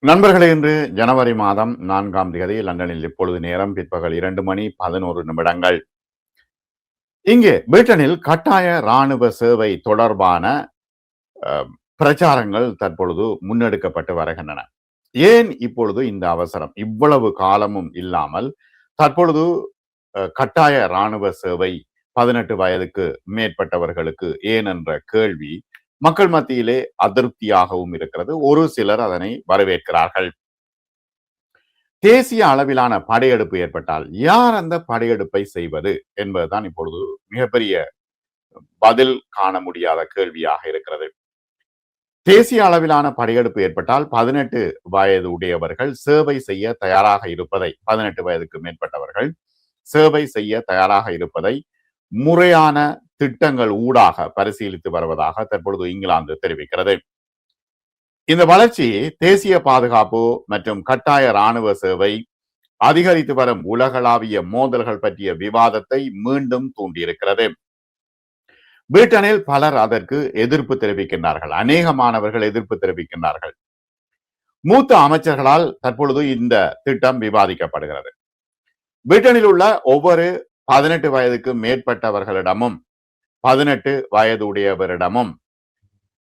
நண்பர்களே, இன்று ஜனவரி மாதம் 4ஆம் தேதி லண்டனில் இப்பொழுது நேரம் பிற்பகல் 2:11. இங்கே பிரிட்டனில் கட்டாய இராணுவ சேவை தொடர்பான பிரச்சாரங்கள் தற்பொழுது முன்னெடுக்கப்பட்டு வருகின்றன. ஏன் இப்பொழுது இந்த அவசரம்? இவ்வளவு காலமும் இல்லாமல் தற்பொழுது கட்டாய இராணுவ சேவை 18 வயதுக்கு மேற்பட்டவர்களுக்கு ஏன் என்ற கேள்வி மக்கள் மத்தியிலே அதிருப்தியாகவும் இருக்கிறது. ஒரு சிலர் அதனை வரவேற்கிறார்கள். தேசிய அளவிலான படையெடுப்பு ஏற்பட்டால் யார் அந்த படையெடுப்பை செய்வது என்பதுதான் இப்பொழுது மிகப்பெரிய பதில் காண முடியாத கேள்வியாக இருக்கிறது. தேசிய அளவிலான படையெடுப்பு ஏற்பட்டால் 18 வயது உடையவர்கள் சேவை செய்ய தயாராக இருப்பதை 18 வயதுக்கு மேற்பட்டவர்கள் சேவை செய்ய தயாராக இருப்பதை முறையான திட்டங்கள் ஊடாக பரிசீலித்து வருவதாக தற்பொழுது இங்கிலாந்து தெரிவிக்கிறது. இந்த வளர்ச்சி தேசிய பாதுகாப்பு மற்றும் கட்டாய இராணுவ சேவை அதிகரித்து வரும் உலகளாவிய மோதல்கள் பற்றிய விவாதத்தை மீண்டும் தூண்டியிருக்கிறது. பிரிட்டனில் பலர் அதற்கு எதிர்ப்பு தெரிவிக்கின்றார்கள். அநேக மாணவர்கள் எதிர்ப்பு தெரிவிக்கின்றார்கள். மூத்த அமைச்சர்களால் தற்பொழுது இந்த திட்டம் விவாதிக்கப்படுகிறது. பிரிட்டனில் உள்ள ஒவ்வொரு 18 வயதுக்கு மேற்பட்டவர்களிடமும் 18 வயது உடையவரிடமும்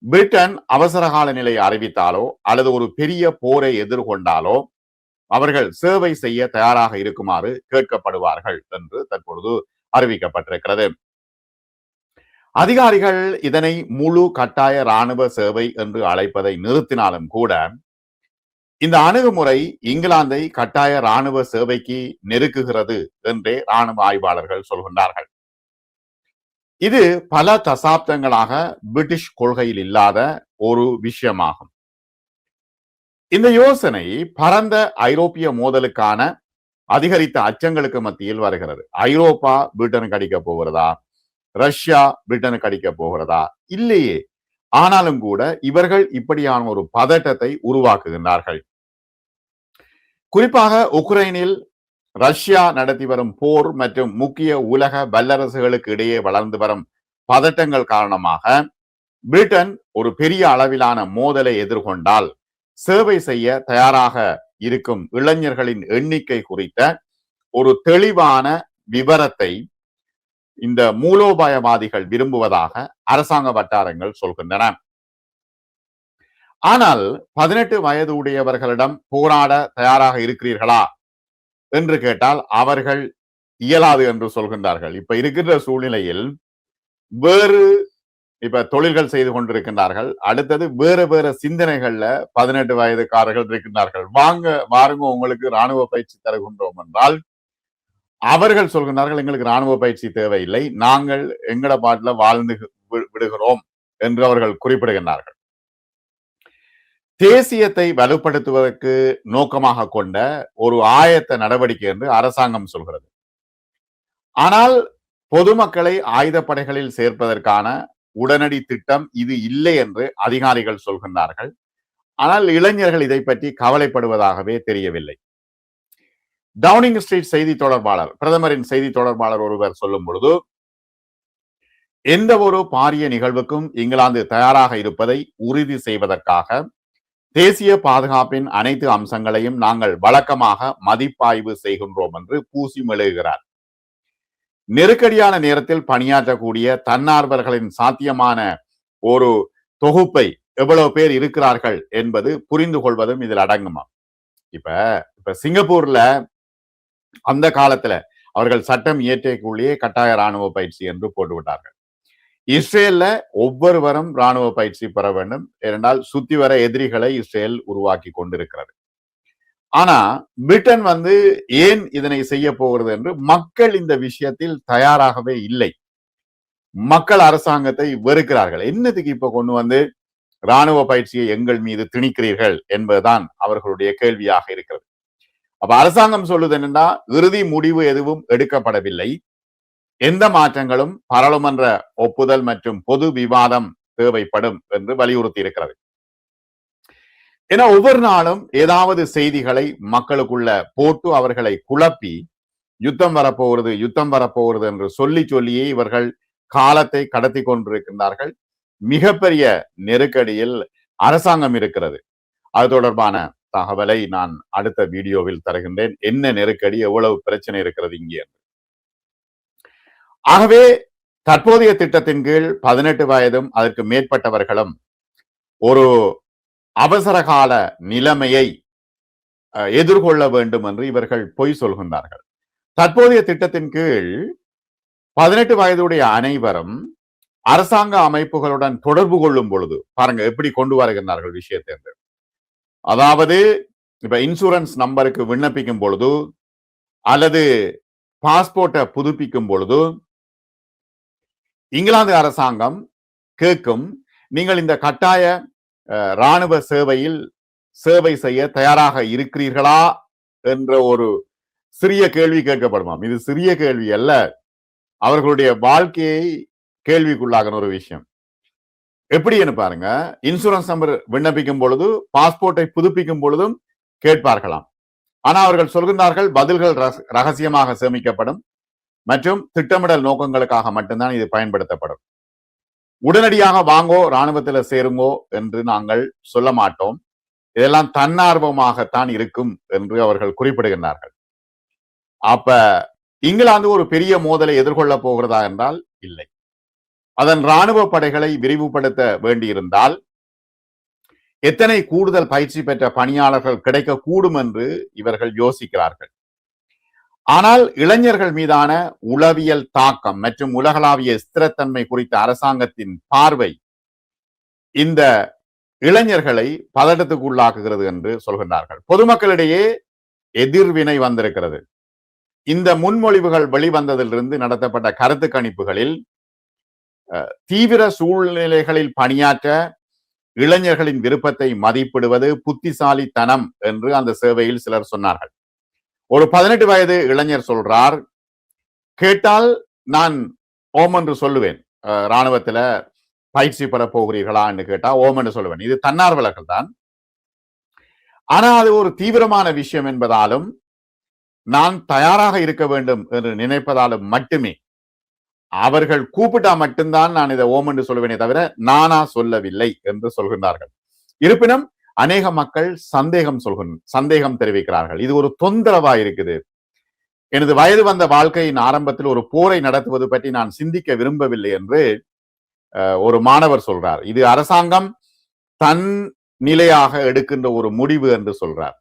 பிரிட்டன் அவசரகால நிலை அறிவித்தாலோ அல்லது ஒரு பெரிய போரை எதிர்கொண்டாலோ அவர்கள் சேவை செய்ய தயாராக இருக்குமாறு கேட்கப்படுவார்கள் என்று தற்பொழுது அறிவிக்கப்பட்டிருக்கிறது. அதிகாரிகள் இதனை முழு கட்டாய இராணுவ சேவை என்று அழைப்பதை நிறுத்தினாலும் கூட இந்த அணுகுமுறை இங்கிலாந்தை கட்டாய இராணுவ சேவைக்கு நெருக்குகிறது என்றே இராணுவ ஆய்வாளர்கள் சொல்கின்றார்கள். இது பல தசாப்தங்களாக பிரிட்டிஷ் கொள்கையில் இல்லாத ஒரு விஷயமாகும். இந்த யோசனை பரந்த ஐரோப்பிய மோதலுக்கான அதிகரித்த அச்சங்களுக்கு மத்தியில் வருகிறது. ஐரோப்பா பிரிட்டனுக்கு அடிக்க போகிறதா? ரஷ்யா பிரிட்டனுக்கு அடிக்க போகிறதா? இல்லையே. ஆனாலும் கூட இவர்கள் இப்படியான ஒரு பதட்டத்தை உருவாக்குகின்றார்கள். குறிப்பாக உக்ரைனில் ரஷ்யா நடத்தி வரும் போர் மற்றும் முக்கிய உலக வல்லரசுகளுக்கு இடையே வளர்ந்து வரும் பதட்டங்கள் காரணமாக பிரிட்டன் ஒரு பெரிய அளவிலான மோதலை எதிர்கொண்டால் சேவை செய்ய தயாராக இருக்கும் இளைஞர்களின் எண்ணிக்கை குறித்த ஒரு தெளிவான விவரத்தை இந்த மூலோபாயவாதிகள் விரும்புவதாக அரசாங்க வட்டாரங்கள் சொல்கின்றன. ஆனால் 18 வயது உடையவர்களிடம் போராட தயாராக இருக்கிறீர்களா என்று கேட்டால் அவர்கள் இயலாது என்று சொல்கின்றார்கள். இப்ப இருக்கின்ற சூழ்நிலையில் வேறு தொழில்கள் செய்து கொண்டிருக்கின்றார்கள். அடுத்தது வேற சிந்தனைகள்ல 18 வயதுக்காரர்கள் இருக்கின்றார்கள். வாருங்க உங்களுக்கு இராணுவ பயிற்சி தருகின்றோம் என்றால் அவர்கள் சொல்கின்றார்கள் எங்களுக்கு இராணுவ பயிற்சி தேவையில்லை, நாங்கள் எங்கட பாட்டில வாழ்ந்து விடுகிறோம் என்று அவர்கள் குறிப்பிடுகின்றார்கள். தேசியத்தை வலுப்படுத்துவதற்கு நோக்கமாக கொண்ட ஒரு ஆயத்த நடவடிக்கை என்று அரசாங்கம் சொல்கிறது. ஆனால் பொதுமக்களை ஆயுதப்படைகளில் சேர்ப்பதற்கான உடனடி திட்டம் இது இல்லை என்று அதிகாரிகள் சொல்கின்றார்கள். ஆனால் இளைஞர்கள் இதை பற்றி கவலைப்படுவதாகவே தெரியவில்லை. டவுனிங் ஸ்ட்ரீட் செய்தி தொடர்பாளர், பிரதமரின் செய்தி தொடர்பாளர் ஒருவர் சொல்லும் பொழுது, எந்த ஒரு பாரிய நிகழ்வுக்கும் இங்கிலாந்து தயாராக இருப்பதை உறுதி செய்வதற்காக தேசிய பாதுகாப்பின் அனைத்து அம்சங்களையும் நாங்கள் வழக்கமாக மதிப்பாய்வு செய்கின்றோம் என்று பூசி மெழுகுகிறார். நெருக்கடியான நேரத்தில் பணியாற்றக்கூடிய தன்னார்வர்களின் சாத்தியமான ஒரு தொகுப்பை எவ்வளவு பேர் இருக்கிறார்கள் என்பது புரிந்து கொள்வதும் இதில் அடங்குமா. இப்ப சிங்கப்பூர்ல அந்த காலத்துல அவர்கள் சட்டம் இயற்றக்குள்ளேயே கட்டாய இராணுவ பயிற்சி என்று போட்டுவிட்டார்கள். இஸ்ரேல்ல ஒவ்வொருவரும் இராணுவ பயிற்சி பெற வேண்டும், ஏனென்றால் சுத்தி வர எதிரிகளை இஸ்ரேல் உருவாக்கி கொண்டிருக்கிறது. ஆனா பிரிட்டன் ஏன் இதனை செய்ய போகிறது என்று மக்கள் இந்த விஷயத்தில் தயாராகவே இல்லை. மக்கள் அரசாங்கத்தை வெறுக்கிறார்கள். என்னதுக்கு இப்ப கொண்டு இராணுவ பயிற்சியை எங்கள் மீது திணிக்கிறீர்கள் என்பதுதான் அவர்களுடைய கேள்வியாக இருக்கிறது. அப்ப அரசாங்கம் சொல்லுது என்னன்னா, இறுதி முடிவு எதுவும் எடுக்கப்படவில்லை, எந்த மாற்றங்களும் பாராளுமன்ற ஒப்புதல் மற்றும் பொது விவாதம் தேவைப்படும் என்று வலியுறுத்தி இருக்கிறது. ஏன்னா ஒவ்வொரு நாளும் ஏதாவது செய்திகளை மக்களுக்குள்ள போட்டு அவர்களை குழப்பி யுத்தம் வரப்போகிறது என்று சொல்லி சொல்லியே இவர்கள் காலத்தை கடத்தி கொண்டிருக்கின்றார்கள். மிகப்பெரிய நெருக்கடியில் அரசாங்கம் இருக்கிறது. அது தொடர்பான தகவலை நான் அடுத்த வீடியோவில் தருகின்றேன். என்ன நெருக்கடி, எவ்வளவு பிரச்சனை இருக்கிறது இங்கே. ஆகவே தற்போதைய திட்டத்தின் கீழ் 18 வயதும் அதற்கு மேற்பட்டவர்களும் ஒரு அவசர கால நிலைமையை எதிர்கொள்ள வேண்டும் என்று இவர்கள் பொய் சொல்கின்றார்கள். தற்போதைய திட்டத்தின் கீழ் 18 வயதுடைய அனைவரும் அரசாங்க அமைப்புகளுடன் தொடர்பு கொள்ளும் பொழுது பாருங்க எப்படி கொண்டு வருகின்றார்கள் விஷயத்தை. அதாவது இப்ப இன்சூரன்ஸ் நம்பருக்கு விண்ணப்பிக்கும் பொழுது அல்லது பாஸ்போர்ட்டை புதுப்பிக்கும் பொழுது இங்கிலாந்து அரசாங்கம் கேட்கும், நீங்கள் இந்த கட்டாய இராணுவ சேவையில் சேவை செய்ய தயாராக இருக்கிறீர்களா என்ற ஒரு சிறிய கேள்வி கேட்கப்படுமாம். இது சிறிய கேள்வி அல்ல, அவர்களுடைய வாழ்க்கையை கேள்விக்குள்ளாகின ஒரு விஷயம். எப்படின்னு பாருங்க, இன்சூரன்ஸ் நம்பர் விண்ணப்பிக்கும் பொழுது பாஸ்போர்ட்டை புதுப்பிக்கும் பொழுதும் கேட்பார்களாம். ஆனா அவர்கள் சொல்கின்றார்கள் பதில்கள் ரகசியமாக சேமிக்கப்படும் மற்றும் திட்டமிடல் நோக்கங்களுக்காக மட்டும்தான் இது பயன்படுத்தப்படும். உடனடியாக வாங்கோ இராணுவத்தில் சேருங்கோ என்று நாங்கள் சொல்ல மாட்டோம், இதெல்லாம் தன்னார்வமாகத்தான் இருக்கும் என்று அவர்கள் குறிப்பிடுகின்றார்கள். அப்ப இங்கிலாந்து ஒரு பெரிய மோதலை எதிர்கொள்ள போகிறதா என்றால் இல்லை. அதன் இராணுவ படைகளை விரிவுபடுத்த வேண்டியிருந்தால் எத்தனை கூடுதல் பயிற்சி பெற்ற பணியாளர்கள் கிடைக்கக்கூடும் என்று இவர்கள் யோசிக்கிறார்கள். ஆனால் இளைஞர்கள் மீதான உளவியல் தாக்கம் மற்றும் உலகளாவிய ஸ்திரத்தன்மை குறித்த அரசாங்கத்தின் பார்வை இந்த இளைஞர்களை பதட்டத்துக்கு உள்ளாக்குகிறது என்று சொல்கின்றார்கள். பொதுமக்களிடையே எதிர்வினை வந்திருக்கிறது. இந்த முன்மொழிவுகள் வெளிவந்ததிலிருந்து நடத்தப்பட்ட கருத்து கணிப்புகளில் தீவிர சூழ்நிலைகளில் பணியாற்ற இளைஞர்களின் விருப்பத்தை மதிப்பிடுவது புத்திசாலித்தனம் என்று அந்த சேவையில் சிலர் சொன்னார்கள். ஒரு 18 வயது இளைஞர் சொல்றார், கேட்டால் நான் ஓம் என்று சொல்லுவேன், இராணுவத்துல பயிற்சி பெற போகிறீர்களா என்று கேட்டா ஓம் என்று சொல்லுவேன். இது தன்னார்வலர்கள் தான். ஆனா அது ஒரு தீவிரமான விஷயம் என்பதாலும் நான் தயாராக இருக்க வேண்டும் என்று நினைப்பதாலும் மட்டுமே அவர்கள் கூப்பிட்டா மட்டும்தான் நான் இதை ஓம் என்று சொல்லுவேனே தவிர நானா சொல்லவில்லை என்று சொல்கின்றார்கள். இருப்பினும் அநேக மக்கள் சந்தேகம் தெரிவிக்கிறார்கள். இது ஒரு தொந்தரவா இருக்குது. எனது வயது வந்த வாழ்க்கையின் ஆரம்பத்தில் ஒரு போரை நடத்துவது பற்றி நான் சிந்திக்க விரும்பவில்லை என்று ஒரு மாணவர் சொல்றார். இது அரசாங்கம் தன் நிலையாக எடுக்கின்ற ஒரு முடிவு என்று சொல்றார்.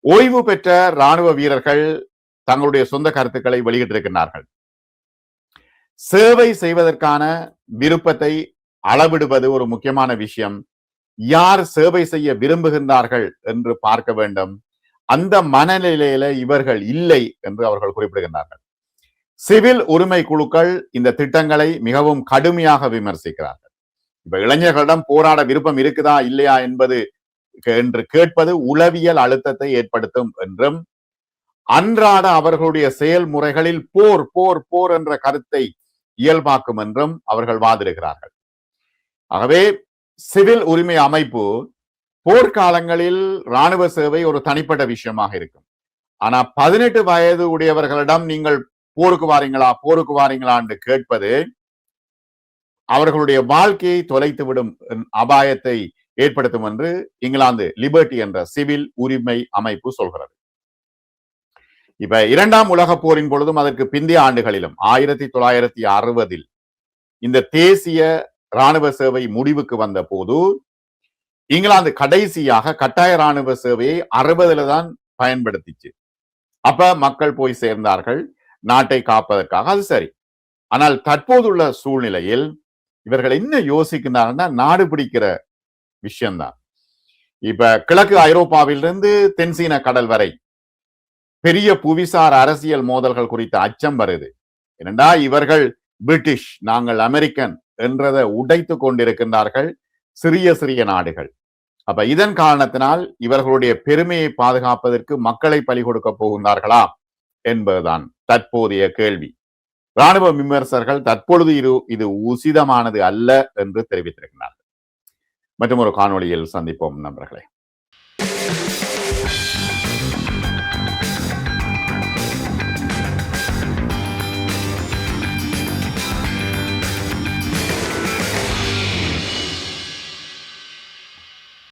ஓய்வு பெற்ற இராணுவ வீரர்கள் தங்களுடைய சொந்த கருத்துக்களை வெளியிட்டிருக்கிறார்கள். சேவை செய்வதற்கான விருப்பத்தை அளவிடுவது ஒரு முக்கியமான விஷயம். யார் சேவை செய்ய விரும்புகின்றார்கள் என்று பார்க்க வேண்டும். அந்த மனநிலையில இவர்கள் இல்லை என்று அவர்கள் குறிப்பிடுகின்றார்கள். சிவில் உரிமை குழுக்கள் இந்த திட்டங்களை மிகவும் கடுமையாக விமர்சிக்கிறார்கள். இப்ப இளைஞர்களிடம் போராட விருப்பம் இருக்குதா இல்லையா என்பது என்று கேட்பது உளவியல் அழுத்தத்தை ஏற்படுத்தும் என்றும், அன்றாட அவர்களுடைய செயல்முறைகளில் போர் போர் போர் என்ற கருத்தை இயல்பாக்கும் என்றும் அவர்கள் வாதிடுகிறார்கள். ஆகவே சிவில் உரிமை அமைப்பு போர்க்காலங்களில் இராணுவ சேவை ஒரு தனிப்பட்ட விஷயமாக இருக்கும். ஆனா 18 வயது உடையவர்களிடம் நீங்கள் போருக்கு வாரீங்களா என்று கேட்பது அவர்களுடைய வாழ்க்கையை தொலைத்துவிடும் அபாயத்தை ஏற்படுத்தும் என்று இங்கிலாந்து லிபர்ட்டி என்ற சிவில் உரிமை அமைப்பு சொல்கிறது. இப்ப 2ஆம் உலக போரின் பொழுதும் அதற்கு பிந்தைய ஆண்டுகளிலும் 1960 இந்த தேசிய இராணுவ சேவை முடிவுக்கு வந்த போது இங்கிலாந்து கடைசியாக கட்டாய இராணுவ சேவையை 60 தான் பயன்படுத்திச்சு. அப்ப மக்கள் போய் சேர்ந்தார்கள் நாட்டை காப்பதற்காக, அது சரி. ஆனால் தற்போதுள்ள சூழ்நிலையில் இவர்கள் என்ன யோசிக்கிறாங்கன்னா நாடு பிடிக்கிற விஷயம்தான். இப்ப கிழக்கு ஐரோப்பாவிலிருந்து தென்சீன கடல் வரை பெரிய புவிசார் அரசியல் மோதல்கள் குறித்த அச்சம் வருது. ஏனென்றா இவர்கள் பிரிட்டிஷ், நாங்கள் அமெரிக்கன் என்றதை உடைத்து கொண்டிருக்கின்றார்கள் சிறிய சிறிய நாடுகள். அப்ப இதன் காரணத்தினால் இவர்களுடைய பெருமையை பாதுகாப்பதற்கு மக்களை பலி கொடுக்க போகின்றார்களா என்பதுதான் தற்போதைய கேள்வி. இராணுவ விமர்சகர்கள் தற்பொழுது இது உசிதமானது அல்ல என்று தெரிவித்திருக்கிறார்கள். மற்றும் ஒரு காணொளியில் சந்திப்போம் நண்பர்களே.